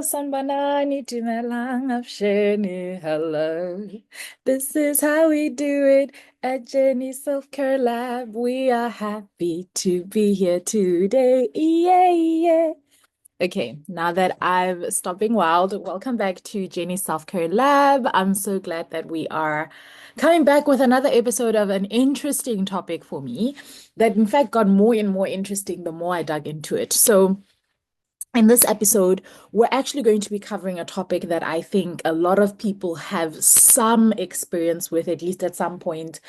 sanbanani timelang afsheni. Hello. This is how we do it at Jenny Self Care Lab. We are happy to be here today. Yeah, yeah. Okay, now that I've stopped being wild, welcome back to Jenny's Self Care Lab. I'm so glad that we are coming back with another episode of an interesting topic for me that, in fact, got more and more interesting the more I dug into it. So, in this episode, we're actually going to be covering a topic that I think a lot of people have some experience with, at least at some point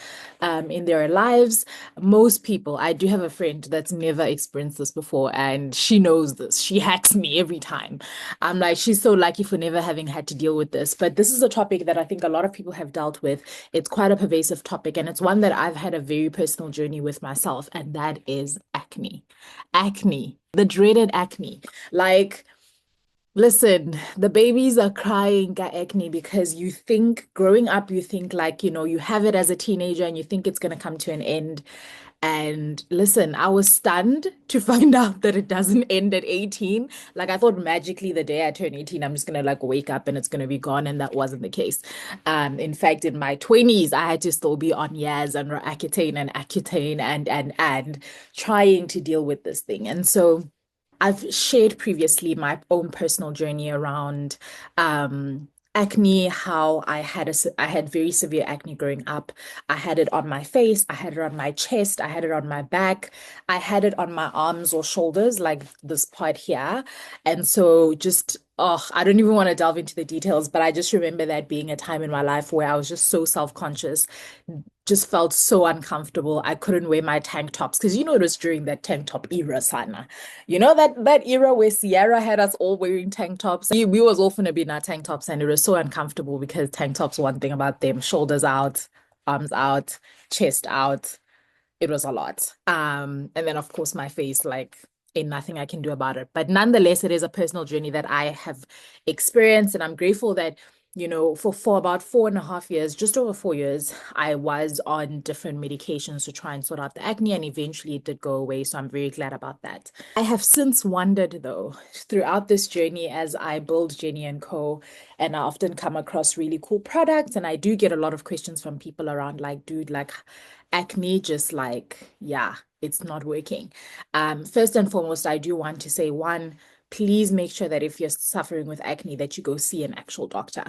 in their lives. Most people, I do have a friend that's never experienced this before, and she knows this. She hacks me every time. I'm like, she's so lucky for never having had to deal with this. But this is a topic that I think a lot of people have dealt with. It's quite a pervasive topic, and it's one that I've had a very personal journey with myself, and that is acne. Acne, the dreaded acne. Like, listen, the babies are crying got acne because you think growing up, you think like, you have it as a teenager and you think it's going to come to an end. And listen, I was stunned to find out that it doesn't end at 18. Like, I thought magically the day I turn 18, I'm just gonna like wake up and it's gonna be gone, and that wasn't the case. In fact, in my 20s, I had to still be on Yaz and Accutane and Accutane and trying to deal with this thing. And so I've shared previously my own personal journey around acne, how I had very severe acne growing up. I had it on my face, I had it on my chest, I had it on my back, I had it on my arms or shoulders, like this part here. And so just I don't even want to delve into the details, but I just remember that being a time in my life where I was just so self-conscious, just felt so uncomfortable. I couldn't wear my tank tops because it was during that tank top era, Sana. You know that era where Sierra had us all wearing tank tops. We was all gonna be in our tank tops, and it was so uncomfortable because tank tops, one thing about them, shoulders out, arms out, chest out. It was a lot. And then of course my face, like ain't nothing I can do about it. But nonetheless, it is a personal journey that I have experienced, and I'm grateful that for about 4.5 years, just over 4 years, I was on different medications to try and sort out the acne, and eventually it did go away. So I'm very glad about that. I have since wondered, though, throughout this journey as I build Jenny and Co., and I often come across really cool products, and I do get a lot of questions from people around, like, dude, like acne, just like, yeah, it's not working. First and foremost, I do want to say one, please make sure that if you're suffering with acne, that you go see an actual doctor.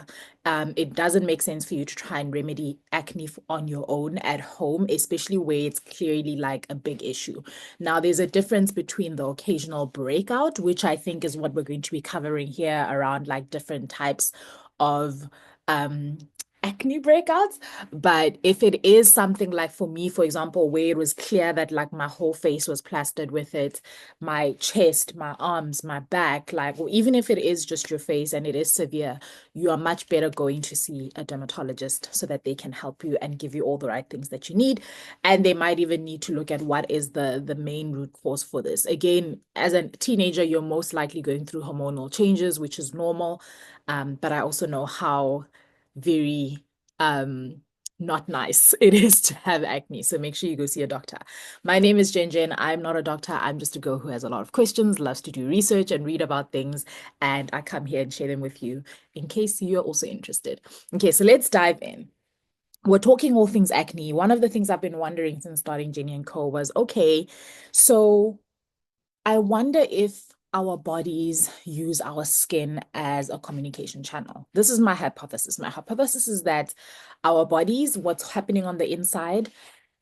It doesn't make sense for you to try and remedy acne on your own at home, especially where it's clearly like a big issue. Now, there's a difference between the occasional breakout, which I think is what we're going to be covering here around like different types of um acne breakouts. But if it is something like for me, for example, where it was clear that like my whole face was plastered with it, my chest, my arms, my back, like, or even if it is just your face and it is severe, you are much better going to see a dermatologist so that they can help you and give you all the right things that you need. And they might even need to look at what is the main root cause for this. Again, as a teenager, you're most likely going through hormonal changes, which is normal. But I also know how very um not nice it is to have acne. So make sure you go see a doctor. My name is Jen Jen. I'm not a doctor. I'm just a girl who has a lot of questions, loves to do research and read about things. And I come here and share them with you in case you're also interested. Okay, so let's dive in. We're talking all things acne. One of the things I've been wondering since starting Jenny and Co. was, okay, so I wonder if our bodies use our skin as a communication channel. This is my hypothesis. My hypothesis is that our bodies, what's happening on the inside,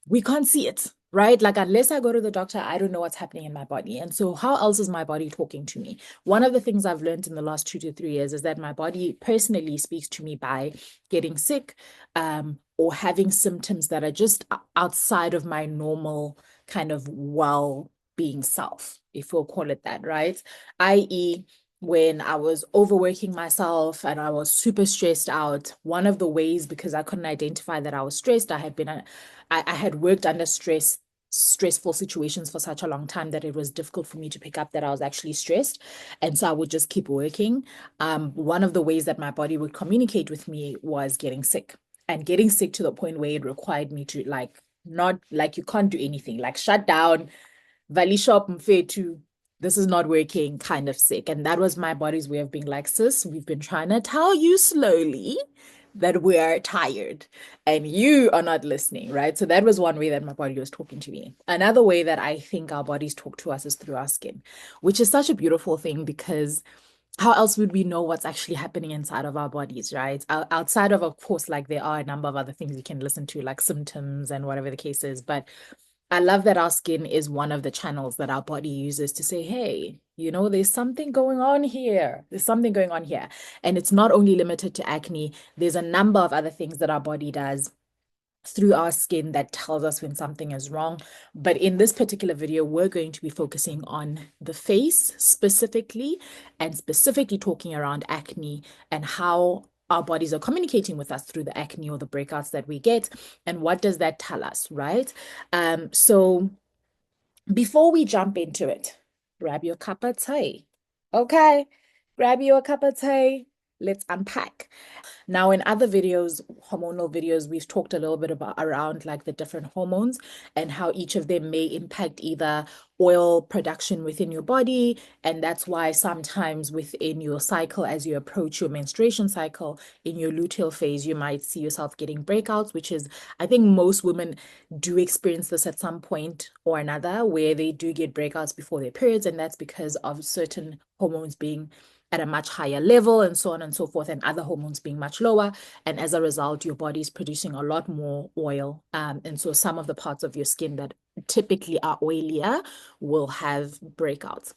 we can't see it, right? Like, unless I go to the doctor, I don't know what's happening in my body. And so, how else is my body talking to me? One of the things I've learned in the last 2 to 3 years is that my body personally speaks to me by getting sick, or having symptoms that are just outside of my normal kind of well-being self, if we'll call it that, right? I.e., when I was overworking myself and I was super stressed out, one of the ways, because I couldn't identify that I was stressed, I had worked under stressful situations for such a long time that it was difficult for me to pick up that I was actually stressed. And so I would just keep working. One of the ways that my body would communicate with me was getting sick, and getting sick to the point where it required me to like, not like, you can't do anything, like shut down, valley shop, mfetu, this is not working, kind of sick. And that was my body's way of being like, sis, we've been trying to tell you slowly that we are tired and you are not listening, right? So that was one way that my body was talking to me. Another way that I think our bodies talk to us is through our skin, which is such a beautiful thing because how else would we know what's actually happening inside of our bodies, right? Outside of course, like there are a number of other things you can listen to, like symptoms and whatever the case is. But I love that our skin is one of the channels that our body uses to say, hey, there's something going on here. There's something going on here. And it's not only limited to acne, there's a number of other things that our body does through our skin that tells us when something is wrong. But in this particular video, we're going to be focusing on the face specifically, and specifically talking around acne and how our bodies are communicating with us through the acne or the breakouts that we get, and what does that tell us, right? So before we jump into it, grab your cup of tea. Okay, grab your cup of tea. Let's unpack. Now, in other videos, hormonal videos, we've talked a little bit about around like the different hormones and how each of them may impact either oil production within your body. And that's why sometimes within your cycle, as you approach your menstruation cycle, in your luteal phase, you might see yourself getting breakouts, which is, I think most women do experience this at some point or another, where they do get breakouts before their periods. And that's because of certain hormones being at a much higher level and so on and so forth, and other hormones being much lower. And as a result, your body is producing a lot more oil. And so some of the parts of your skin that typically are oilier will have breakouts.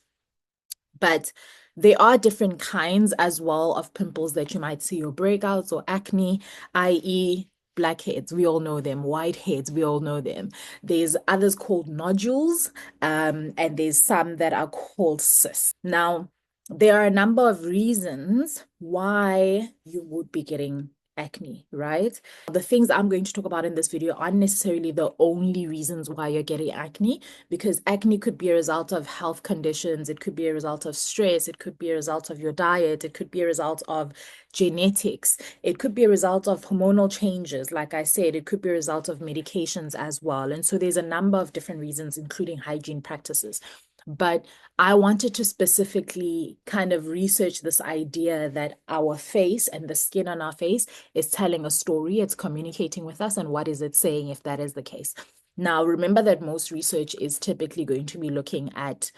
But there are different kinds as well of pimples that you might see, or breakouts or acne, i.e., blackheads, we all know them. Whiteheads, we all know them. There's others called nodules, and there's some that are called cysts. Now, there are a number of reasons why you would be getting acne, right? The things I'm going to talk about in this video aren't necessarily the only reasons why you're getting acne, because acne could be a result of health conditions, it could be a result of stress, it could be a result of your diet, it could be a result of genetics, it could be a result of hormonal changes. Like I said, it could be a result of medications as well. And so there's a number of different reasons, including hygiene practices. But I wanted to specifically kind of research this idea that our face and the skin on our face is telling a story, it's communicating with us, and what is it saying if that is the case. Now, remember that most research is typically going to be looking at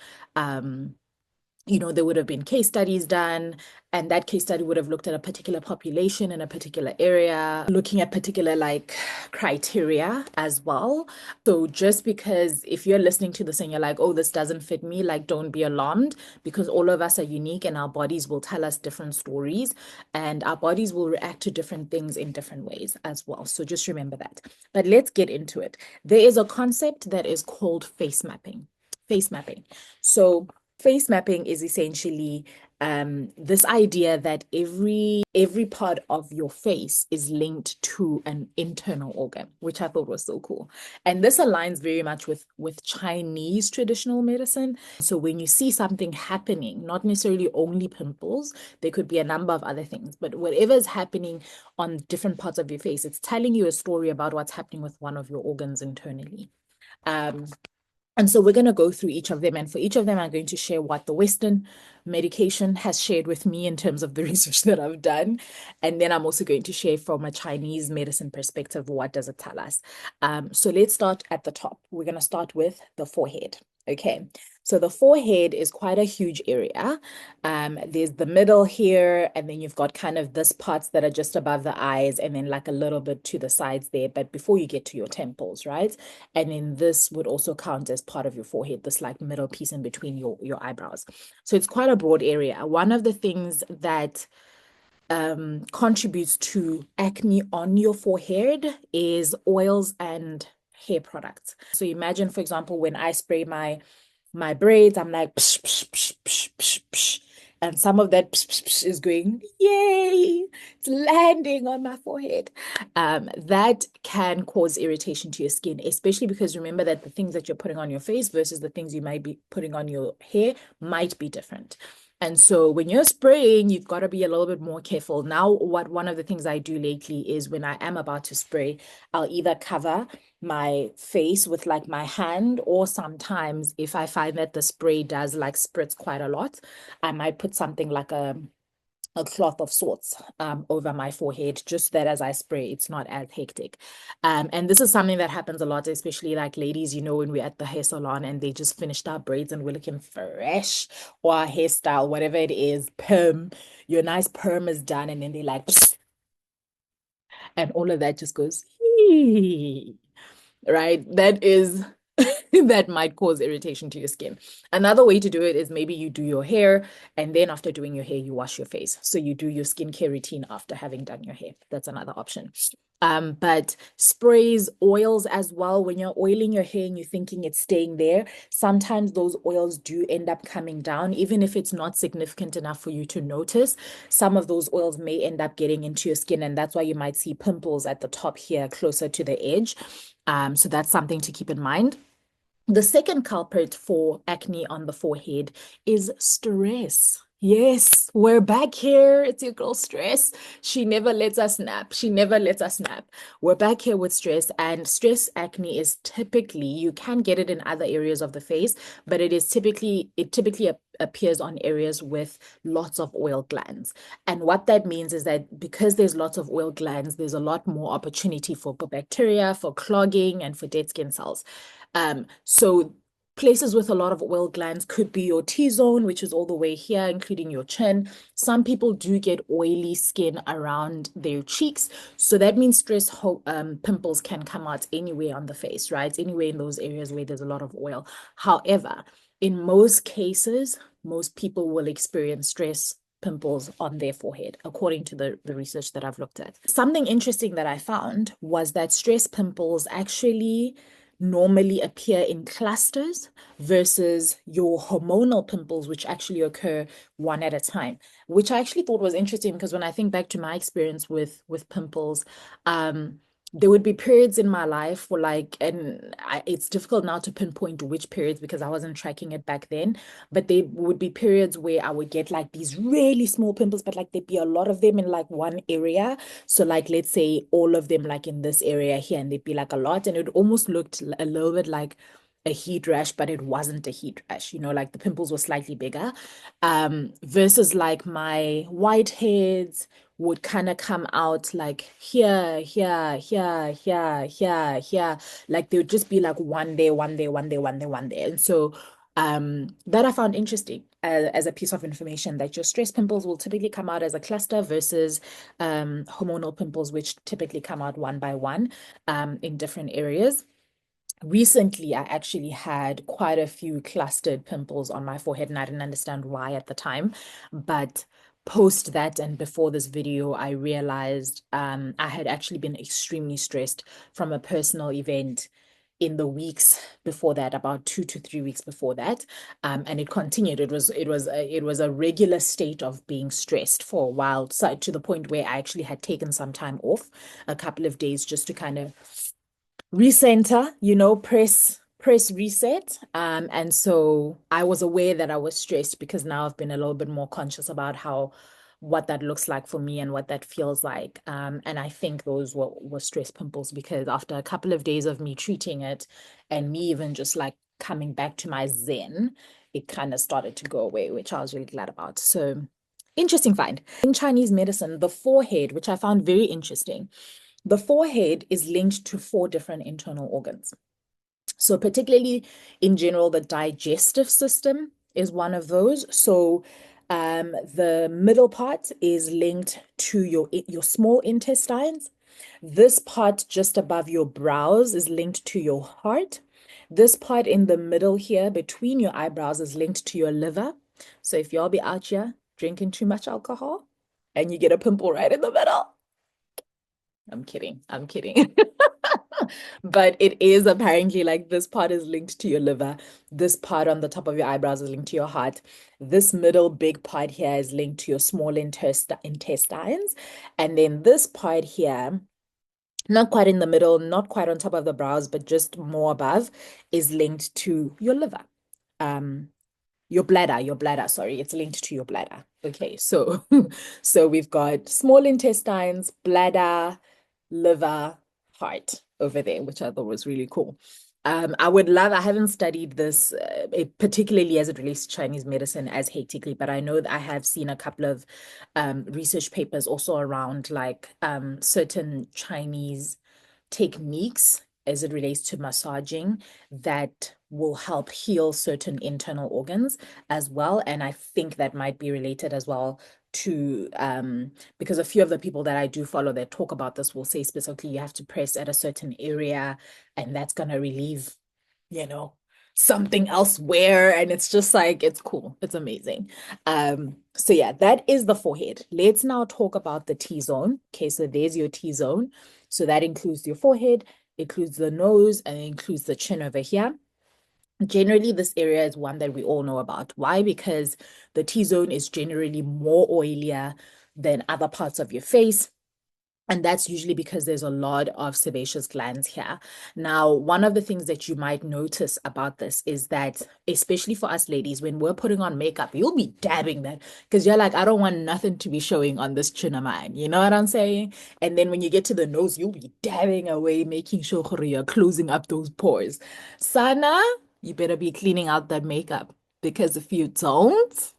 there would have been case studies done, and that case study would have looked at a particular population in a particular area, looking at particular like criteria as well. So just because if you're listening to this and you're like, oh, this doesn't fit me, like, don't be alarmed, because all of us are unique and our bodies will tell us different stories, and our bodies will react to different things in different ways as well. So just remember that. But let's get into it. There is a concept that is called face mapping. Face mapping. So face mapping is essentially this idea that every part of your face is linked to an internal organ, which I thought was so cool. And this aligns very much with Chinese traditional medicine. So when you see something happening, not necessarily only pimples, there could be a number of other things, but whatever is happening on different parts of your face, it's telling you a story about what's happening with one of your organs internally. And so we're going to go through each of them. And for each of them, I'm going to share what the Western medication has shared with me in terms of the research that I've done. And then I'm also going to share from a Chinese medicine perspective, what does it tell us? So let's start at the top. We're going to start with the forehead. Okay, so the forehead is quite a huge area. There's the middle here, and then you've got kind of this parts that are just above the eyes, and then like a little bit to the sides there, but before you get to your temples, right? And then this would also count as part of your forehead, this like middle piece in between your eyebrows. So it's quite a broad area. One of the things that contributes to acne on your forehead is oils and hair products. So imagine, for example, when I spray my braids, I'm like psh, psh, psh, psh, psh, psh, and some of that psh, psh, psh is going, yay, it's landing on my forehead. That can cause irritation to your skin, especially because remember that the things that you're putting on your face versus the things you might be putting on your hair might be different. And so when you're spraying, you've got to be a little bit more careful. Now, one of the things I do lately is when I am about to spray, I'll either cover my face with like my hand, or sometimes if I find that the spray does like spritz quite a lot, I might put something like a cloth of sorts over my forehead, just that as I spray, it's not as hectic. And this is something that happens a lot, especially like ladies, when we're at the hair salon and they just finished our braids and we're looking fresh, or our hairstyle, whatever it is, perm, your nice perm is done, and then they're like, and all of that just goes, right? That is that might cause irritation to your skin. Another way to do it is maybe you do your hair, and then after doing your hair, you wash your face. So you do your skincare routine after having done your hair. That's another option. But sprays, oils as well, when you're oiling your hair and you're thinking it's staying there, sometimes those oils do end up coming down, even if it's not significant enough for you to notice. Some of those oils may end up getting into your skin, and that's why you might see pimples at the top here, closer to the edge. So that's something to keep in mind. The second culprit for acne on the forehead is stress. Yes, we're back here. It's your girl Stress. She never lets us nap. She never lets us nap. We're back here with stress, and stress acne is typically, you can get it in other areas of the face, but it typically appears on areas with lots of oil glands. And what that means is that because there's lots of oil glands, there's a lot more opportunity for bacteria, for clogging, and for dead skin cells. So places with a lot of oil glands could be your T-zone, which is all the way here, including your chin. Some people do get oily skin around their cheeks. So that means pimples can come out anywhere on the face, right? Anywhere in those areas where there's a lot of oil. However, in most cases, most people will experience stress pimples on their forehead, according to the research that I've looked at. Something interesting that I found was that stress pimples actually normally appear in clusters versus your hormonal pimples, which actually occur one at a time, which I actually thought was interesting, because when I think back to my experience with pimples, there would be periods in my life where it's difficult now to pinpoint which periods because I wasn't tracking it back then, but there would be periods where I would get like these really small pimples, but like there'd be a lot of them in like one area. So like, let's say all of them like in this area here, and there'd be like a lot, and it almost looked a little bit like a heat rash, but it wasn't a heat rash, like the pimples were slightly bigger. Versus like my whiteheads would kind of come out like here, here, here, here, here, here. Like they would just be like one day, one day, one day, one day, one day. And so that I found interesting as a piece of information, that your stress pimples will typically come out as a cluster versus hormonal pimples, which typically come out one by one in different areas. Recently, I actually had quite a few clustered pimples on my forehead, and I didn't understand why at the time. But post that and before this video, I realized I had actually been extremely stressed from a personal event in the weeks before that, about 2 to 3 weeks before that. And it continued. It was a regular state of being stressed for a while, so to the point where I actually had taken some time off, a couple of days, just to kind of recenter, press reset. And so I was aware that I was stressed, because now I've been a little bit more conscious about what that looks like for me and what that feels like. And I think those were stress pimples, because after a couple of days of me treating it and me even just like coming back to my zen, it kind of started to go away, which I was really glad about. So interesting find. In Chinese medicine, the forehead, which I found very interesting, the forehead is linked to 4 different internal organs. So particularly in general, the digestive system is one of those. So the middle part is linked to your small intestines. This part just above your brows is linked to your heart. This part in the middle here between your eyebrows is linked to your liver. So if y'all be out here drinking too much alcohol and you get a pimple right in the middle, I'm kidding. I'm kidding. But it is apparently like this part is linked to your liver. This part on the top of your eyebrows is linked to your heart. This middle big part here is linked to your small intestines. And then this part here, not quite in the middle, not quite on top of the brows, but just more above, is linked to your liver. Your bladder, sorry, it's linked to your bladder. Okay, so so we've got small intestines, bladder, liver, heart over there, which I thought was really cool. I would love, I haven't studied this particularly as it relates to Chinese medicine as hectically, but I know that I have seen a couple of research papers also around like certain Chinese techniques as it relates to massaging that will help heal certain internal organs as well. And I think that might be related as well to because a few of the people that I do follow that talk about this will say specifically you have to press at a certain area and that's going to relieve, you know, something elsewhere. And it's just like, it's cool. It's amazing. So yeah, that is the forehead. Let's now talk about the T-zone. Okay, so there's your T-zone. So that includes your forehead, includes the nose, and it includes the chin over here. Generally, this area is one that we all know about. Why? Because the T-zone is generally more oilier than other parts of your face. And that's usually because there's a lot of sebaceous glands here. Now, one of the things that you might notice about this is that, especially for us ladies, when we're putting on makeup, you'll be dabbing that because you're like, I don't want nothing to be showing on this chin of mine. You know what I'm saying? And then when you get to the nose, you'll be dabbing away, making sure you're closing up those pores. Sana, you better be cleaning out that makeup because if you don't,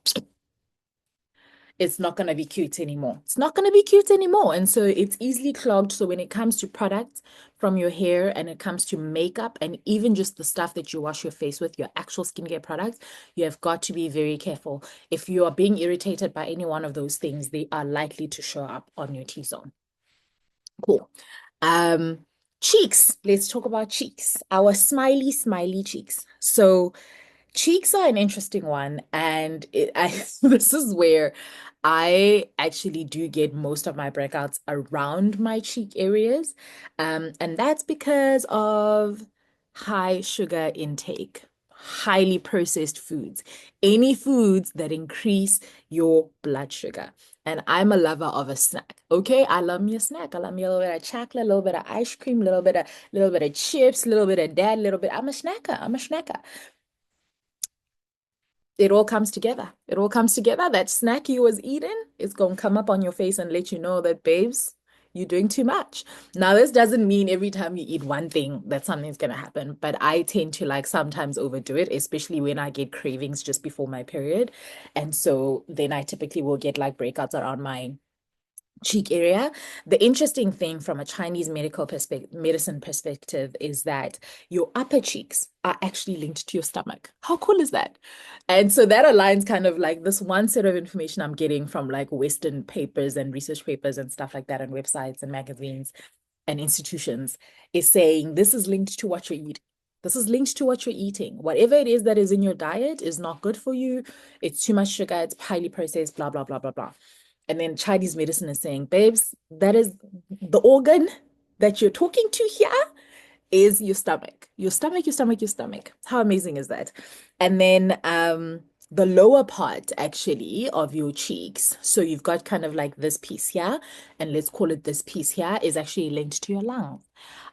it's not going to be cute anymore. It's not going to be cute anymore. And so it's easily clogged. So when it comes to products from your hair and it comes to makeup and even just the stuff that you wash your face with, your actual skincare products, you have got to be very careful. If you are being irritated by any one of those things, they are likely to show up on your T-zone. Cool. Um, cheeks. Let's talk about cheeks. Our smiley, smiley cheeks. So cheeks are an interesting one, and this is where I actually do get most of my breakouts around my cheek areas. And that's because of high sugar intake, highly processed foods, any foods that increase your blood sugar. And I'm a lover of a snack. Okay, I love me a snack. I love me a little bit of chocolate, a little bit of ice cream, a little bit of chips, a little bit of that, a little bit. I'm a snacker. I'm a snacker. It all comes together. It all comes together. That snack you was eating is going to come up on your face and let you know that, babes, you're doing too much. Now, this doesn't mean every time you eat one thing that something's going to happen, but I tend to like sometimes overdo it, especially when I get cravings just before my period. And so then I typically will get like breakouts around my cheek area. The interesting thing from a Chinese medicine perspective is that your upper cheeks are actually linked to your stomach. How cool is that? And so that aligns kind of like this one set of information I'm getting from like Western papers and research papers and stuff like that and websites and magazines and institutions is saying this is linked to what you eat. This is linked to what you're eating. Whatever it is that is in your diet is not good for you. It's too much sugar. It's highly processed, blah, blah, blah, blah, blah. And then Chinese medicine is saying, babes, that is the organ that you're talking to here is your stomach. Your stomach, your stomach, your stomach. How amazing is that? And then the lower part actually of your cheeks. So you've got kind of like this piece here, and let's call it this piece here, is actually linked to your lungs.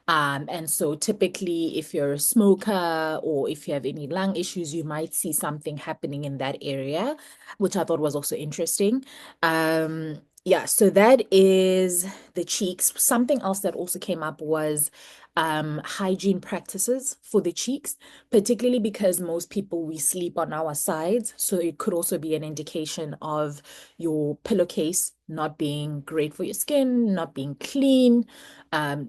And so typically, if you're a smoker or if you have any lung issues, you might see something happening in that area, which I thought was also interesting. Yeah, so that is the cheeks. Something else that also came up was hygiene practices for the cheeks, particularly because most people we sleep on our sides. So it could also be an indication of your pillowcase not being great for your skin, not being clean.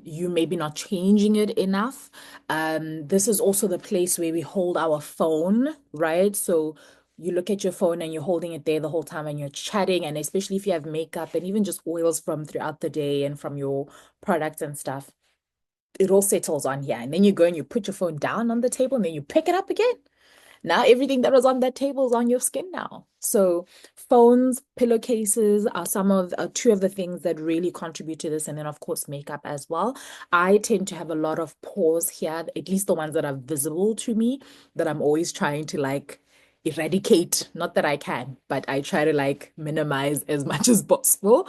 You maybe not changing it enough. This is also the place where we hold our phone, right? So you look at your phone and you're holding it there the whole time and you're chatting, and especially if you have makeup and even just oils from throughout the day and from your products and stuff, it all settles on here. And then you go and you put your phone down on the table and then you pick it up again. Now everything that was on that table is on your skin now. So phones, pillowcases are two of the things that really contribute to this. And then of course, makeup as well. I tend to have a lot of pores here, at least the ones that are visible to me, that I'm always trying to like eradicate. Not that I can, but I try to like minimize as much as possible.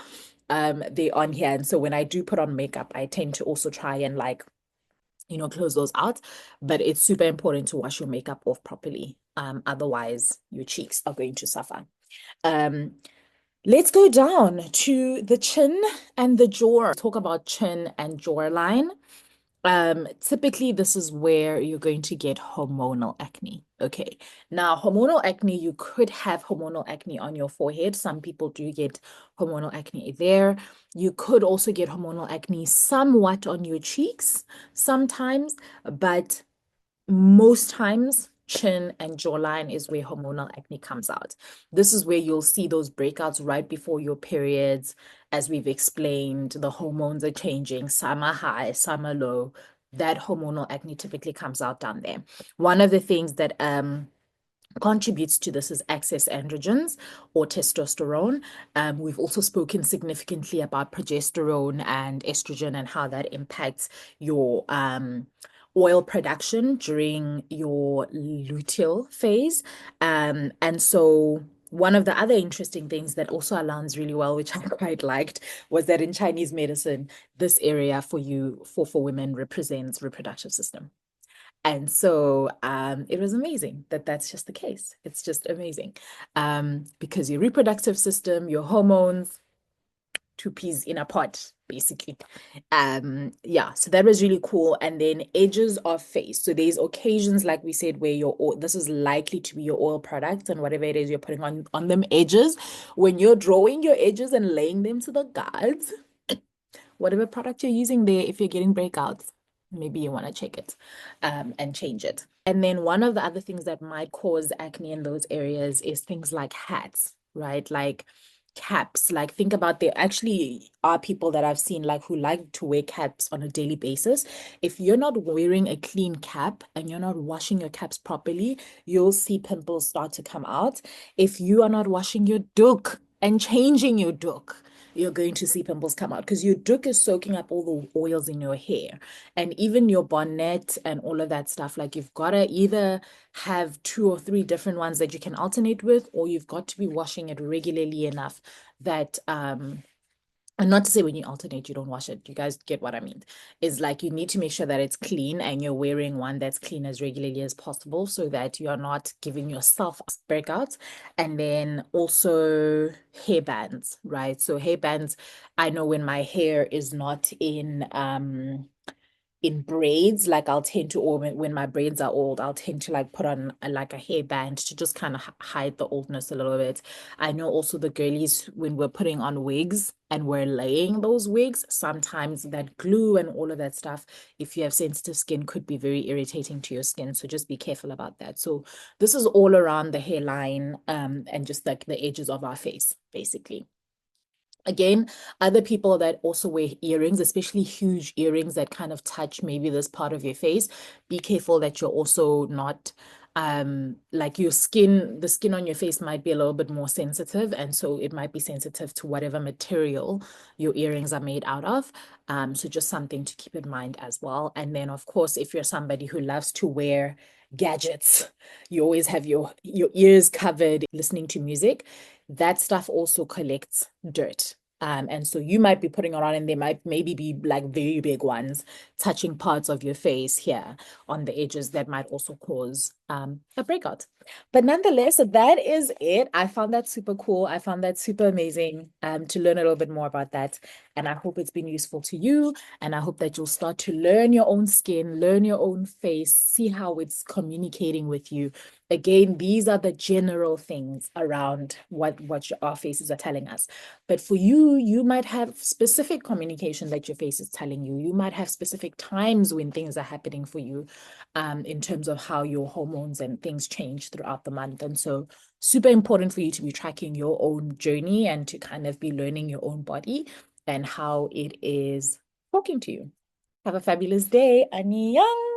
They're on here. And so when I do put on makeup, I tend to also try and like close those out. But it's super important to wash your makeup off properly. Otherwise, your cheeks are going to suffer. Um, Let's go down to the chin and the jaw. Talk about chin and jawline. Typically, this is where you're going to get hormonal acne. Okay. Now, hormonal acne, you could have hormonal acne on your forehead. Some people do get hormonal acne there. You could also get hormonal acne somewhat on your cheeks sometimes, but most times chin and jawline is where hormonal acne comes out. This is where you'll see those breakouts right before your periods. As we've explained, the hormones are changing, some are high, some are low. That hormonal acne typically comes out down there. One of the things that contributes to this is excess androgens or testosterone. We've also spoken significantly about progesterone and estrogen and how that impacts your oil production during your luteal phase. And so one of the other interesting things that also aligns really well, which I quite liked, was that in Chinese medicine, this area for you, for women, represents reproductive system. And so it was amazing that that's just the case. It's just amazing because your reproductive system, your hormones, two peas in a pod, basically. Yeah, so that was really cool. And then edges of face. So there's occasions, like we said, where your this is likely to be your oil products and whatever it is you're putting on them edges. When you're drawing your edges and laying them to the gods, whatever product you're using there, if you're getting breakouts, maybe you want to check it and change it. And then one of the other things that might cause acne in those areas is things like hats, right? Like caps. Like think about there actually are people that I've seen like who like to wear caps on a daily basis. If you're not wearing a clean cap and you're not washing your caps properly, you'll see pimples start to come out. If you are not washing your doek and changing your doek, you're going to see pimples come out because your doek is soaking up all the oils in your hair and even your bonnet and all of that stuff. Like you've got to either have two or three different ones that you can alternate with, or you've got to be washing it regularly enough that and not to say when you alternate, you don't wash it. You guys get what I mean. Is like you need to make sure that it's clean and you're wearing one that's clean as regularly as possible so that you're not giving yourself breakouts. And then also hair bands, right? So hair bands, I know when my hair is not in braids, like I'll tend to, or when my braids are old, I'll tend to like put on like a hairband to just kind of hide the oldness a little bit. I know also the girlies, when we're putting on wigs and we're laying those wigs, sometimes that glue and all of that stuff, if you have sensitive skin, could be very irritating to your skin. So just be careful about that. So this is all around the hairline and just like the edges of our face, basically. Again, other people that also wear earrings, especially huge earrings that kind of touch maybe this part of your face, be careful that you're also not like your skin, the skin on your face might be a little bit more sensitive, and so it might be sensitive to whatever material your earrings are made out of. So just something to keep in mind as well. And then of course, if you're somebody who loves to wear gadgets, you always have your ears covered listening to music, that stuff also collects dirt. And so you might be putting it on and they might maybe be like very big ones touching parts of your face here on the edges that might also cause a breakout. But nonetheless, that is it. I found that super cool. I found that super amazing to learn a little bit more about that. And I hope it's been useful to you. And I hope that you'll start to learn your own skin, learn your own face, see how it's communicating with you. Again, these are the general things around what our faces are telling us. But for you, you might have specific communication that your face is telling you. You might have specific times when things are happening for you in terms of how your hormones and things change throughout the month. And so super important for you to be tracking your own journey and to kind of be learning your own body and how it is talking to you. Have a fabulous day. Annyeong.